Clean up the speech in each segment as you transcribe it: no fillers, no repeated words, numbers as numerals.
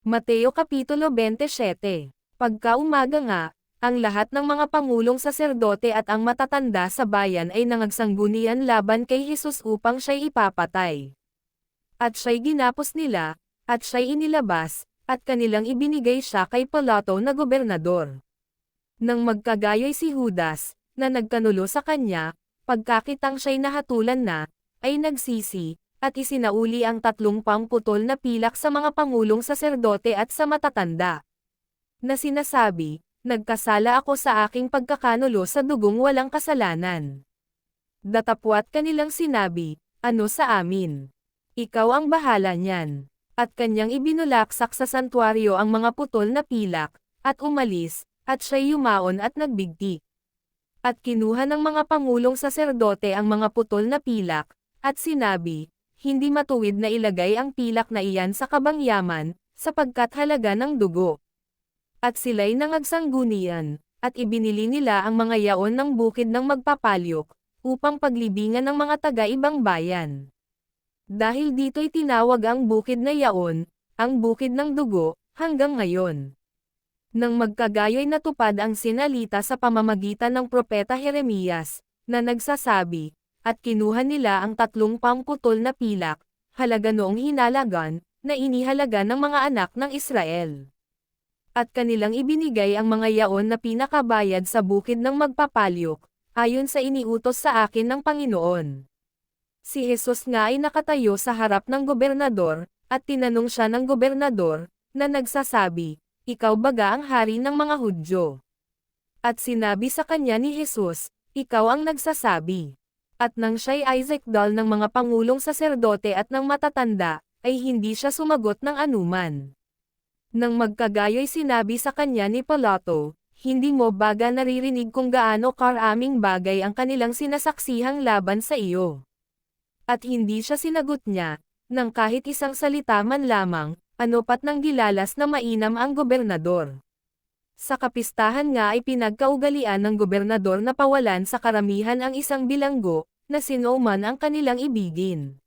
Mateo Kapitulo 27. Pagkaumaga nga, ang lahat ng mga pangulong saserdote at ang matatanda sa bayan ay nangagsangunian laban kay Jesus upang siya'y ipapatay. At siya'y ginapos nila, at siya'y inilabas, at kanilang ibinigay siya kay Pilato na gobernador. Nang magkagayoy si Judas, na nagkanulo sa kanya, pagkakitang siya'y nahatulan na, ay nagsisi, at isinauli ang 30 putol na pilak sa mga pangulong saserdote at sa matatanda. Na sinasabi, nagkasala ako sa aking pagkakanulo sa dugong walang kasalanan. Datapwat kanilang sinabi, ano sa amin? Ikaw ang bahala niyan. At kanyang ibinulaksak sa santuaryo ang mga putol na pilak, at umalis, at siya'y yumaon at nagbigti. At kinuha ng mga pangulong saserdote ang mga putol na pilak, at sinabi, hindi matuwid na ilagay ang pilak na iyan sa kabangyaman, sapagkat halaga ng dugo. At sila'y nangagsangunian, at ibinili nila ang mga yaon ng bukid ng magpapalyok, upang paglibingan ng mga taga-ibang bayan. Dahil dito'y tinawag ang bukid na yaon, ang bukid ng dugo, hanggang ngayon. Nang magkagayoy natupad ang sinalita sa pamamagitan ng propeta Jeremias, na nagsasabi, at kinuha nila ang 30 putol na pilak, halaga noong hinalagan, na inihalaga ng mga anak ng Israel. At kanilang ibinigay ang mga yaon na pinakabayad sa bukid ng magpapalyok, ayon sa iniutos sa akin ng Panginoon. Si Jesus nga ay nakatayo sa harap ng gobernador, at tinanong siya ng gobernador, na nagsasabi, ikaw baga ang hari ng mga Hudyo? At sinabi sa kanya ni Jesus, ikaw ang nagsasabi. At nang siya'y Isaac-dal ng mga pangulong saserdote at ng matatanda, ay hindi siya sumagot ng anuman. Nang magkagayoy sinabi sa kanya ni Pilato, hindi mo baga naririnig kung gaano karaming bagay ang kanilang sinasaksihang laban sa iyo? At hindi siya sinagot niya, nang kahit isang salita man lamang, ano pat nang gilalas na mainam ang gobernador. Sa kapistahan nga ay pinagkaugalian ng gobernador na pawalan sa karamihan ang isang bilanggo, na sino man ang kanilang ibigin.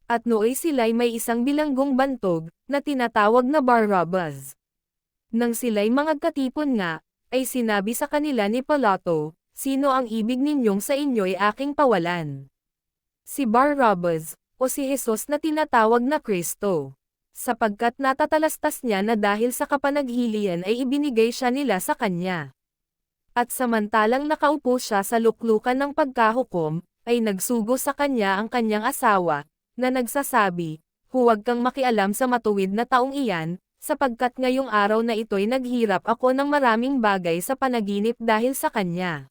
At nooy sila'y may isang bilanggong bantog, na tinatawag na Barabbas. Nang sila'y mangagkatipon nga, ay sinabi sa kanila ni Pilato, sino ang ibig ninyong sa inyo'y aking pawalan? Si Barabbas, o si Jesus na tinatawag na Kristo? Sapagkat natatalastas niya na dahil sa kapanaghilian ay ibinigay siya nila sa kanya. At samantalang nakaupo siya sa luklukan ng pagkahukom, ay nagsugo sa kanya ang kanyang asawa, na nagsasabi, huwag kang makialam sa matuwid na taong iyan, sapagkat ngayong araw na ito'y naghirap ako ng maraming bagay sa panaginip dahil sa kanya.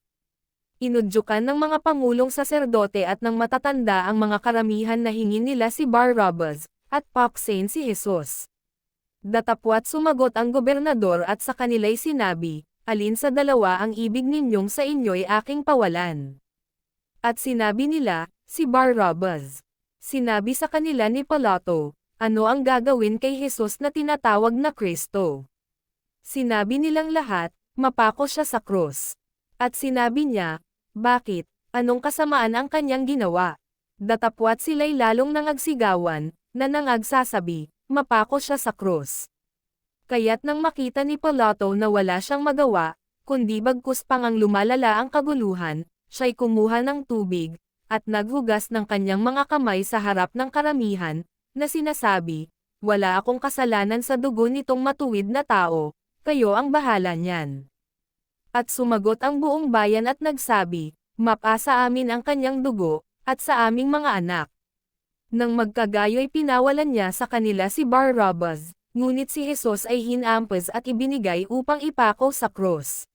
Inudyukan ng mga pangulong saserdote at ng matatanda ang mga karamihan na hingin nila si Barabbas, at paksain si Jesus. Datapwat sumagot ang gobernador at sa kanila'y sinabi, alin sa dalawa ang ibig ninyong sa inyo'y aking pawalan? At sinabi nila, si Barabbas. Sinabi sa kanila ni Pilato, ano ang gagawin kay Jesus na tinatawag na Kristo? Sinabi nilang lahat, mapako siya sa krus. At sinabi niya, bakit, anong kasamaan ang kanyang ginawa? Datapwat sila'y lalong nangagsigawan, na nangagsasabi, mapako siya sa krus. Kaya't nang makita ni Pilato na wala siyang magawa, kundi bagkus pang ang lumalala ang kaguluhan, siya'y kumuha ng tubig, at naghugas ng kanyang mga kamay sa harap ng karamihan, na sinasabi, wala akong kasalanan sa dugo nitong matuwid na tao, kayo ang bahala niyan. At sumagot ang buong bayan at nagsabi, mapa sa amin ang kanyang dugo, at sa aming mga anak. Nang magkagayo'y pinawalan niya sa kanila si Barabbas, ngunit si Jesus ay hinampas at ibinigay upang ipako sa krus.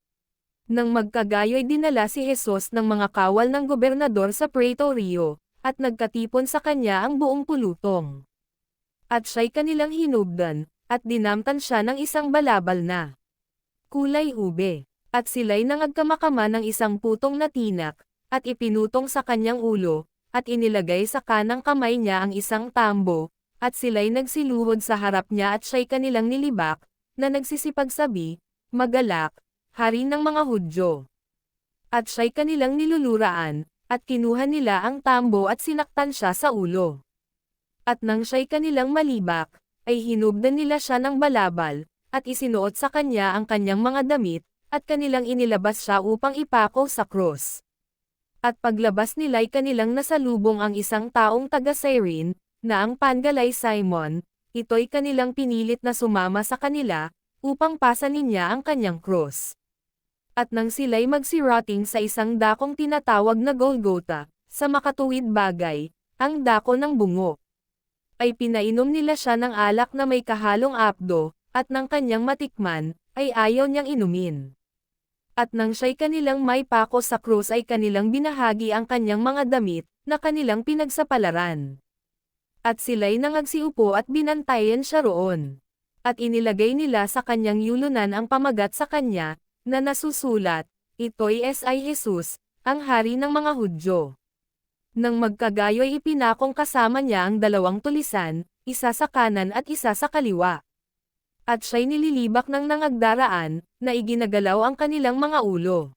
Nang magkagayo'y dinala si Jesus ng mga kawal ng gobernador sa Praetorio, at nagkatipon sa kanya ang buong pulutong. At siya'y kanilang hinubdan, at dinamtan siya ng isang balabal na kulay ube, at sila'y nangagkamakama ng isang putong na tinak, at ipinutong sa kanyang ulo, at inilagay sa kanang kamay niya ang isang tambo, at sila'y nagsiluhod sa harap niya at siya'y kanilang nilibak, na nagsisipagsabi, magalak, hari ng mga Hudyo. At siya'y kanilang niluluraan, at kinuha nila ang tambo at sinaktan siya sa ulo. At nang siya'y kanilang malibak, ay hinubdan nila siya ng balabal, at isinuot sa kanya ang kanyang mga damit, at kanilang inilabas siya upang ipako sa krus. At paglabas nila'y kanilang nasalubong ang isang taong taga-Cyrene, na ang Pangalay Simon, ito'y kanilang pinilit na sumama sa kanila, upang pasanin niya ang kanyang krus. At nang sila'y magsirating sa isang dakong tinatawag na Golgotha, sa makatuwid bagay, ang dako ng bungo, ay pinainom nila siya ng alak na may kahalong apdo, at nang kanyang matikman, ay ayaw niyang inumin. At nang siya'y kanilang may pako sa krus ay kanilang binahagi ang kanyang mga damit, na kanilang pinagsapalaran. At sila'y nangagsiupo at binantayan siya roon. At inilagay nila sa kanyang yulunan ang pamagat sa kanya, na nasusulat, ito'y S.I. Jesus, ang hari ng mga Hudyo. Nang magkagayo'y ipinakong kasama niya ang 2 tulisan, isa sa kanan at isa sa kaliwa. At siya'y nililibak ng nangagdaraan, na iginagalaw ang kanilang mga ulo.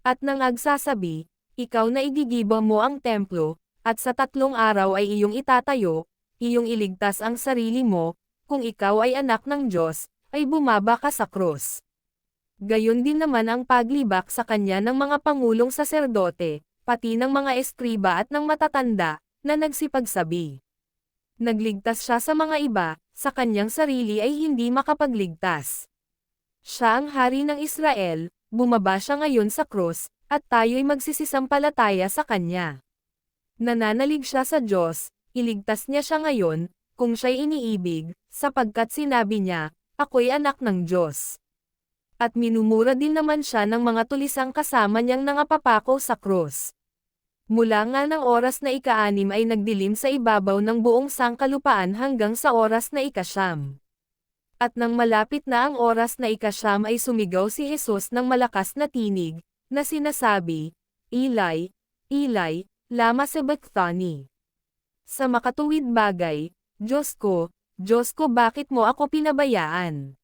At nang agsasabi, ikaw na igigiba mo ang templo, at sa 3 araw ay iyong itatayo, iyong iligtas ang sarili mo, kung ikaw ay anak ng Diyos, ay bumaba ka sa krus. Gayon din naman ang paglibak sa kanya ng mga pangulong saserdote, pati ng mga eskriba at ng matatanda, na nagsipagsabi. Nagligtas siya sa mga iba, sa kanyang sarili ay hindi makapagligtas. Siya ang hari ng Israel, bumaba siya ngayon sa krus, at tayo'y magsisisampalataya sa kanya. Nananalig siya sa Diyos, iligtas niya siya ngayon, kung siya'y iniibig, sapagkat sinabi niya, ako'y anak ng Diyos. At minumura din naman siya ng mga tulisang kasama niyang nangapapako sa krus. Mula nga ng oras na ika-6 ay nagdilim sa ibabaw ng buong sangkalupaan hanggang sa oras na ika-9. At nang malapit na ang oras na ika-9 ay sumigaw si Jesus ng malakas na tinig, na sinasabi, Eli, Eli, lama sabachthani. Sa makatuwid bagay, Diyos ko, bakit mo ako pinabayaan?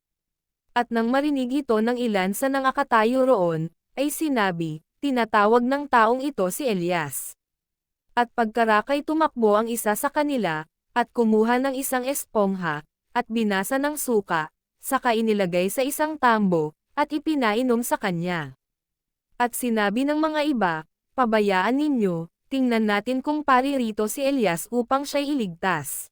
At nang marinig ito ng ilan sa nangakatayo roon, ay sinabi, tinatawag ng taong ito si Elias. At pagkarakay tumakbo ang isa sa kanila, at kumuha ng isang espongha, at binasa ng suka, saka inilagay sa isang tambo, at ipinainom sa kanya. At sinabi ng mga iba, pabayaan ninyo, tingnan natin kung paririto si Elias upang siya'y iligtas.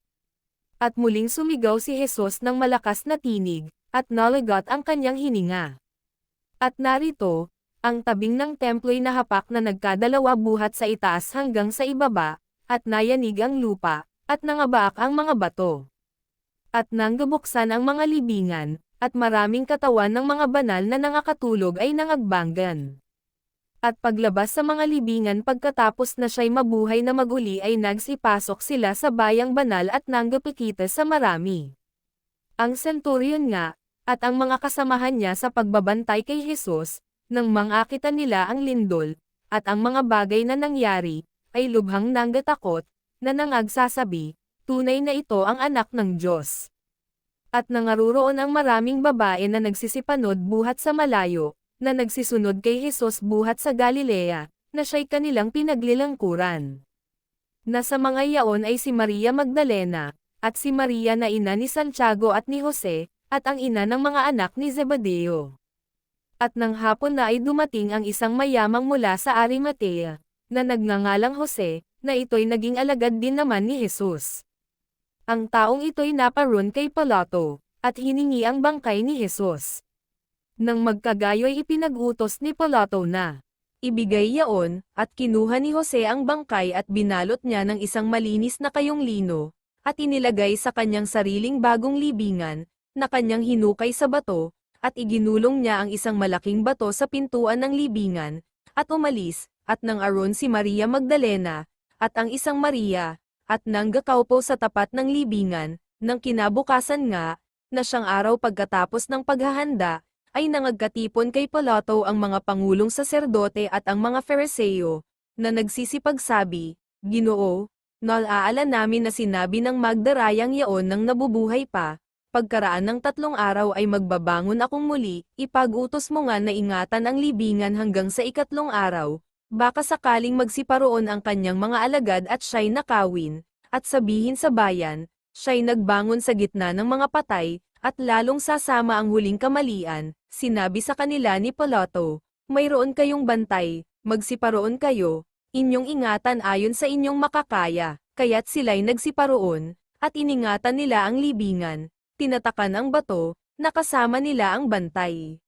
At muling sumigaw si Jesus ng malakas na tinig, at nalagot ang kanyang hininga. At narito, ang tabing ng templo'y nahapak na nagkadalawa buhat sa itaas hanggang sa ibaba, at nayanig ang lupa, at nangabaak ang mga bato. At nanggabuksan ang mga libingan, at maraming katawan ng mga banal na nangakatulog ay nangagbanggan. At paglabas sa mga libingan pagkatapos na siya'y mabuhay na maguli ay nagsipasok sila sa bayang banal at nanggapikita sa marami. Ang centurion nga, at ang mga kasamahan niya sa pagbabantay kay Jesus, nang mangakitan nila ang lindol, at ang mga bagay na nangyari, ay lubhang nanggatakot, na nangagsasabi, tunay na ito ang anak ng Diyos. At nangaruroon ang maraming babae na nagsisipanod buhat sa malayo, na nagsisunod kay Jesus buhat sa Galilea, na siya'y kanilang pinaglilangkuran. Nasa mga yaon ay si Maria Magdalena, at si Maria na ina ni Santiago at ni Jose, at ang ina ng mga anak ni Zebedeo. At nang hapon na ay dumating ang isang mayamang mula sa Arimatea, na nagngangalang Jose, na ito'y naging alagad din naman ni Jesus. Ang taong ito'y naparoon kay Pilato, at hiningi ang bangkay ni Jesus. Nang magkagayo'y ipinag-utos ni Pilato na ibigay yaon, at kinuha ni Jose ang bangkay at binalot niya ng isang malinis na kayong lino, at inilagay sa kanyang sariling bagong libingan, na kanyang hinukay sa bato, at iginulong niya ang isang malaking bato sa pintuan ng libingan, at umalis, at nang aron si Maria Magdalena, at ang isang Maria, at nanggakaupo sa tapat ng libingan, nang kinabukasan nga, na siyang araw pagkatapos ng paghahanda, ay nangagkatipon kay Pilato ang mga pangulong saserdote at ang mga Fariseo, na nagsisipagsabi, Ginoo, nalaala namin na sinabi ng magdarayang yaon nang nabubuhay pa, pagkaraan ng 3 araw ay magbabangon akong muli, ipag-utos mo nga na ingatan ang libingan hanggang sa 3 araw, baka sakaling magsiparoon ang kanyang mga alagad at siya'y nakawin, at sabihin sa bayan, Siya'y nagbangon sa gitna ng mga patay, at lalong sasama ang huling kamalian, sinabi sa kanila ni Pilato, mayroon kayong bantay, magsiparoon kayo, inyong ingatan ayon sa inyong makakaya, kaya't sila'y nagsiparoon, at iningatan nila ang libingan, tinatakan ang bato, nakasama nila ang bantay.